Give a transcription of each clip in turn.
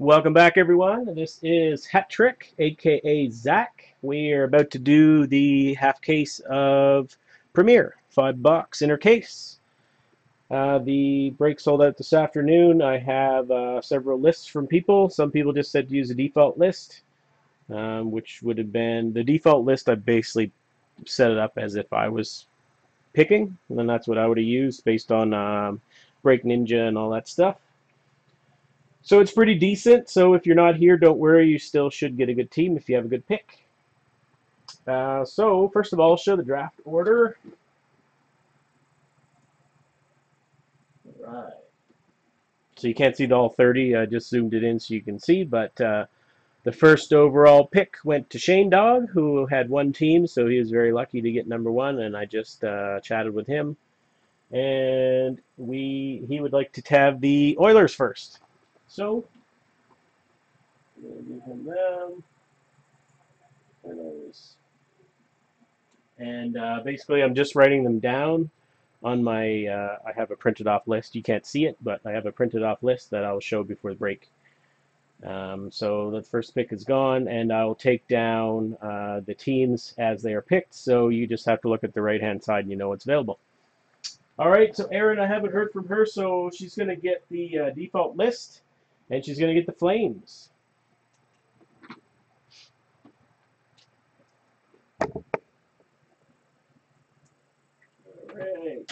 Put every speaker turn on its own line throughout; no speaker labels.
Welcome back, everyone. This is HatTrick, aka Zach. We are about to do the half case of Premier, $5 inner case. The break sold out this afternoon. I have several lists from people. Some people just said to use a default list, which would have been the default list. I basically set it up as if I was picking, and then that's what I would have used based on Break Ninja and all that stuff. So it's pretty decent. So if you're not here, don't worry. You still should get a good team if you have a good pick. So first of all, I'll show the draft order. All right. So you can't see the all 30. I just zoomed it in so you can see. But the first overall pick went to Shane Dog, who had one team, so he was very lucky to get number one. And I just chatted with him, and he would like to have the Oilers first. So we'll give him them. Oilers. And basically, I'm just writing them down on my. I have a printed off list. You can't see it, but I have a printed off list that I'll show before the break. So the first pick is gone, and I'll take down the teams as they are picked. So you just have to look at the right hand side, and you know what's available. All right. So Erin, I haven't heard from her, so she's going to get the default list, and she's going to get the Flames. All right.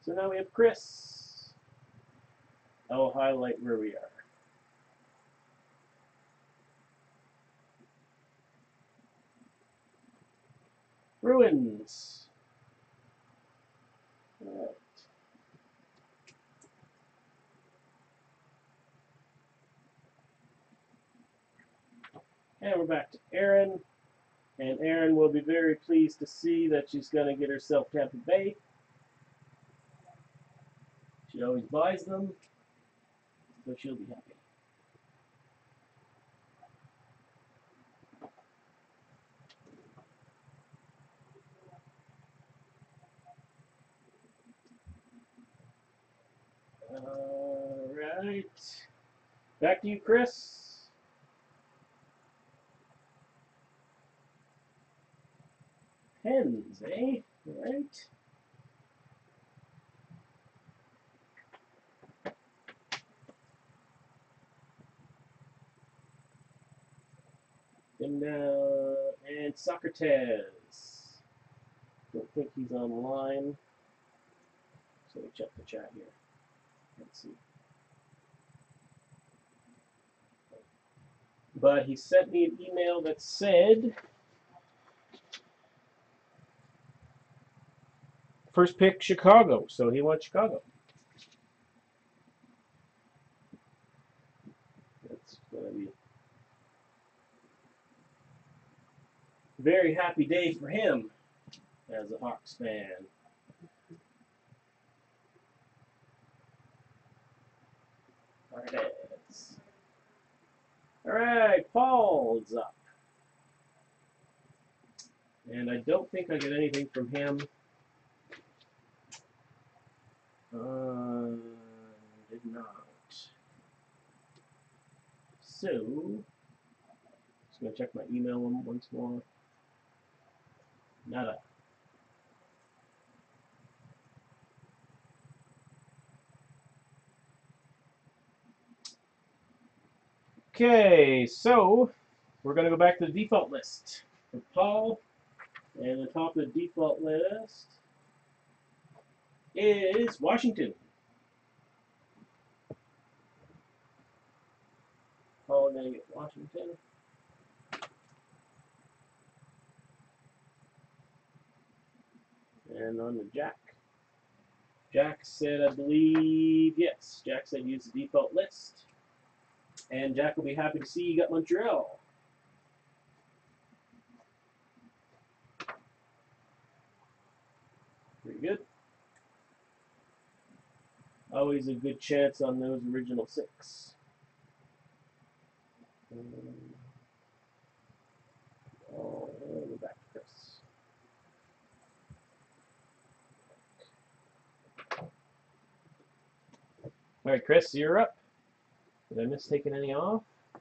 So now we have Chris. I'll highlight where we are. Bruins. All right. And we're back to Erin. And Erin will be very pleased to see that she's going to get herself Tampa Bay. She always buys them, so she'll be happy. All right. Back to you, Chris. Pens, eh? All right. And Socrates. Don't think he's online. So we check the chat here. Let's see. But he sent me an email that said first pick Chicago, so he wants Chicago. That's gonna be a very happy day for him as a Hawks fan. All right, Paul's up. And I don't think I get anything from him. Did not. So, just going to check my email once more. Nada. Okay, so we're going to go back to the default list for Paul. And the top of the default list is Washington. Paul going to get Washington. And on the Jack. Jack said, I believe, yes. Jack said use the default list. And Jack will be happy to see you got Montreal. Pretty good. Always a good chance on those original six. Oh, we're back to Chris. All right, Chris, you're up. Did I miss taking any off? I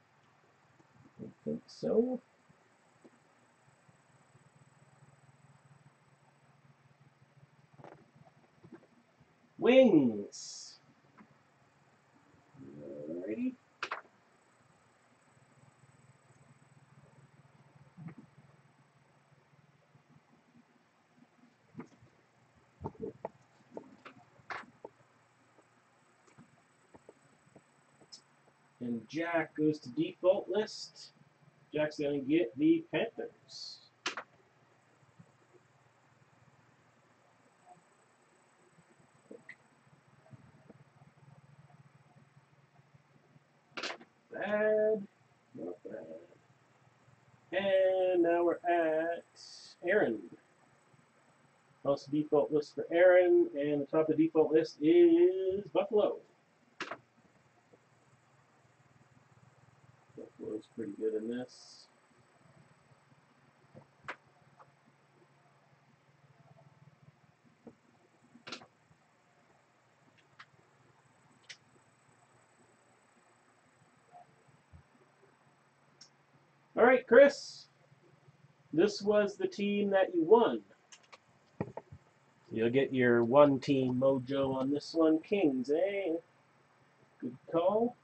don't think so. Wings. Alrighty. And Jack goes to default list. Jack's going to get the Panthers. Bad. Not bad. And now we're at Aaron. Also default list for Aaron. And the top of the default list is Buffalo. Buffalo's pretty good in this. All right, Chris. This was the team that you won. You'll get your one team mojo on this one. Kings, eh? Good call.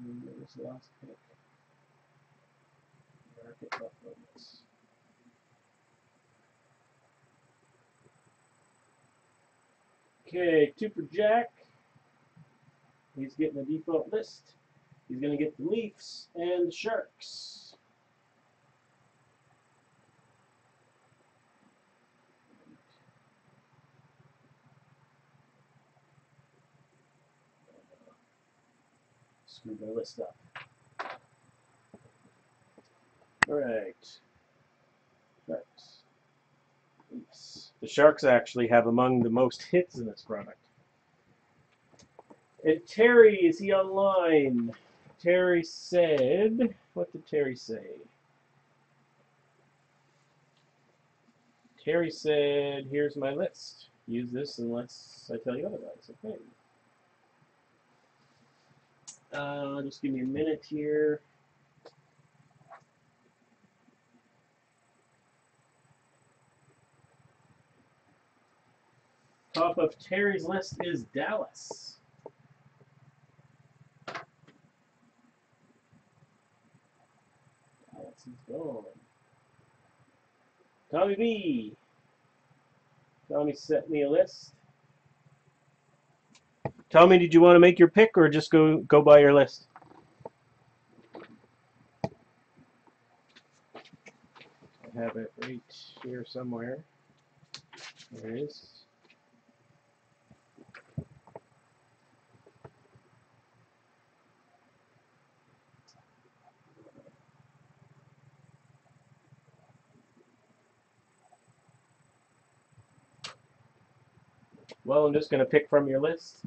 What was the last pick? Market Buffaloes. Okay, 2 for Jack. He's getting the default list. He's going to get the Leafs and the Sharks. Screwed my list up. All right. Sharks. Leafs. The Sharks actually have among the most hits in this product. And Terry, is he online? Terry said, what did Terry say? Terry said, here's my list. Use this unless I tell you otherwise. Okay. Just give me a minute here. Top of Terry's list is Dallas. Dallas is gone. Tommy B. Tommy sent me a list. Tommy, did you want to make your pick or just go by your list? I have it right here somewhere. There it is. Well, I'm just going to pick from your list.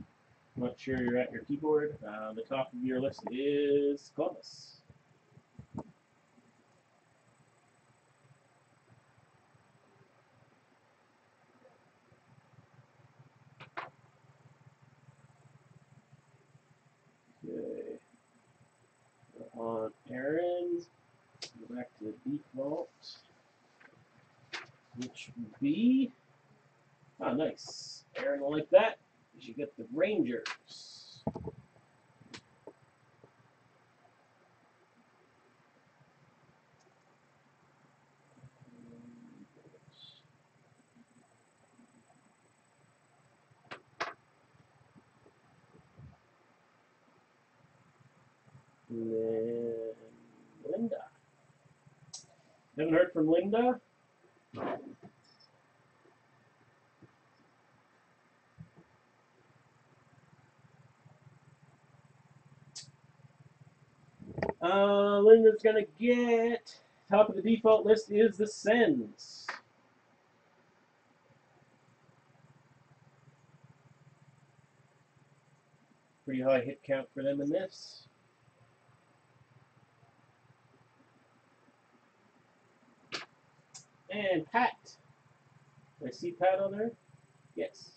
I'm not sure you're at your keyboard. The top of your list is Columbus. Okay. On Aaron, go back to the default, which would be, oh, nice. Aaron will like that. You get the Rangers. And then Linda. Haven't heard from Linda. Linda's gonna get, top of the default list is the Sens. Pretty high hit count for them in this. And Pat. Do I see Pat on there? Yes.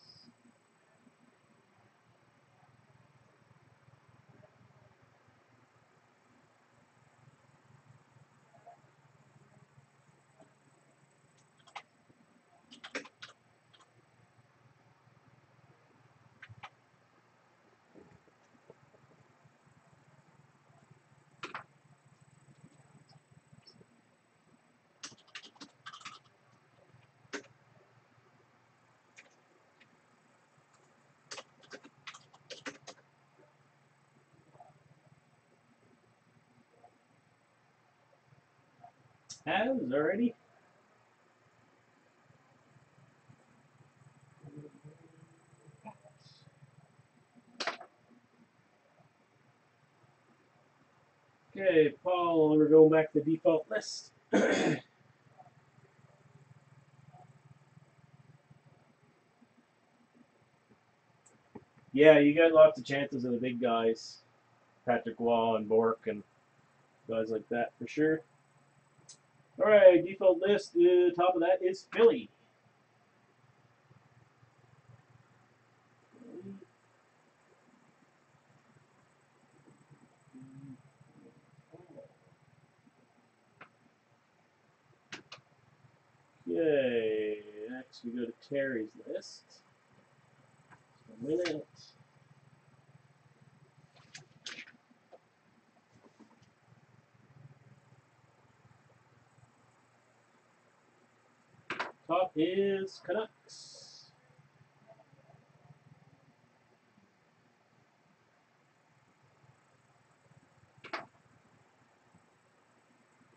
Has already. Okay, Paul, we're going back to the default list. Yeah, you got lots of chances of the big guys. Patrick Wall and Bork and guys like that for sure. All right, default list. Top of that is Philly. Okay, next we go to Terry's list. Just a minute. Top is Canucks.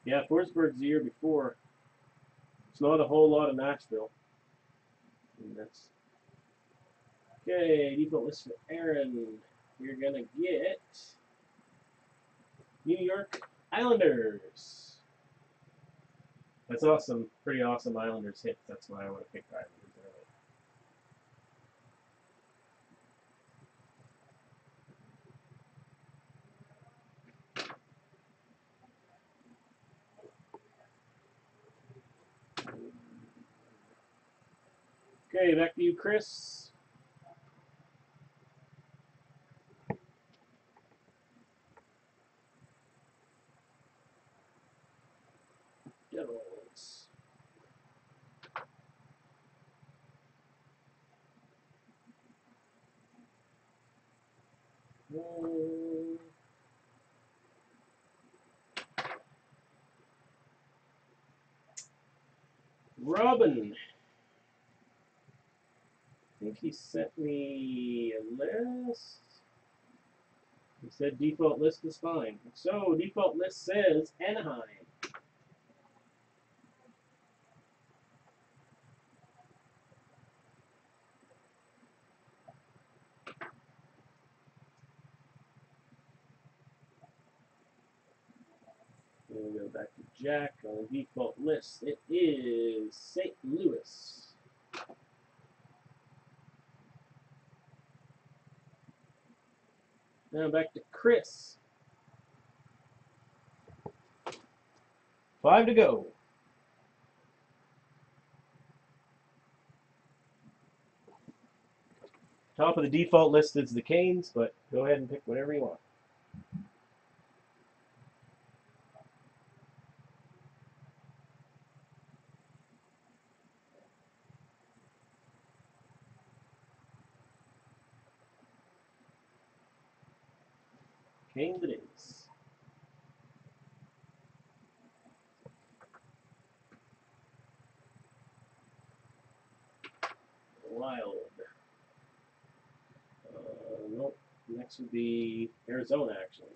Yeah, Forsberg's the year before. It's not a whole lot of Nashville. And that's okay. Default list for Aaron. You're gonna get New York Islanders. That's awesome. Pretty awesome Islanders hit. That's why I want to pick Islanders early. Okay, back to you, Chris. Devils. Robin. I think he sent me a list. He said default list is fine. So default list says Anaheim. We'll go back to Jack on the default list. It is St. Louis. Now back to Chris. 5 to go. Top of the default list is the Canes, but go ahead and pick whatever you want. Canes it is. Wild. Nope. Next would be Arizona, actually.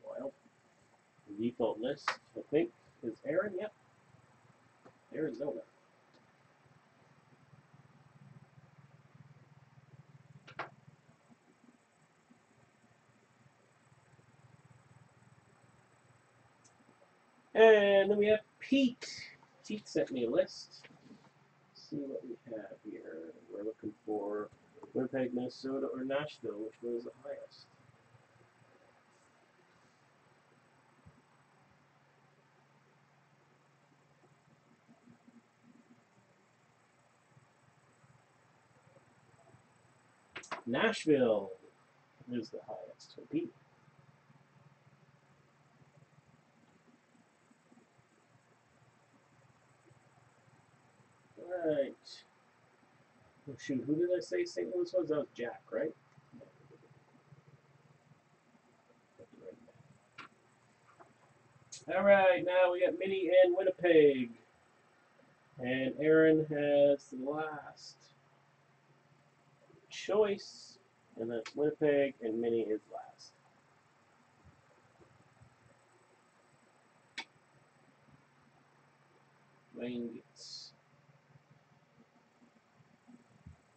Wild. The default list, I think, is Aaron. Yep. Arizona. And then we have Pete. Pete sent me a list. Let's see what we have here. We're looking for Winnipeg, Minnesota, or Nashville, which was the highest. Nashville is the highest. Pete. All right. Oh, shoot, who did I say St. Louis was? That was Jack, right? All right, now we got Minnie and Winnipeg. And Aaron has the last choice, and that's Winnipeg, and Minnie is last. Wayne gets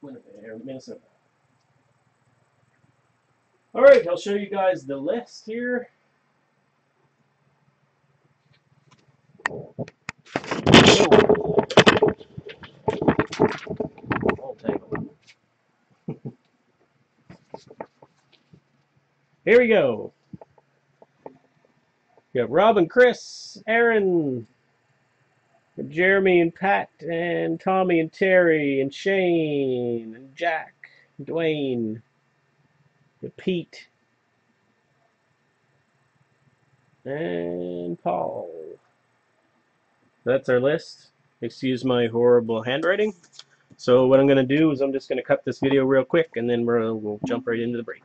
Winnipeg, or Minnesota. All right, I'll show you guys the list here. Oh. All tangled. Here we go. We got Rob and Chris, Aaron, Jeremy and Pat, and Tommy and Terry, and Shane, and Jack, and Dwayne, and Pete, and Paul. That's our list. Excuse my horrible handwriting. So what I'm going to do is I'm just going to cut this video real quick, and then we'll jump right into the break.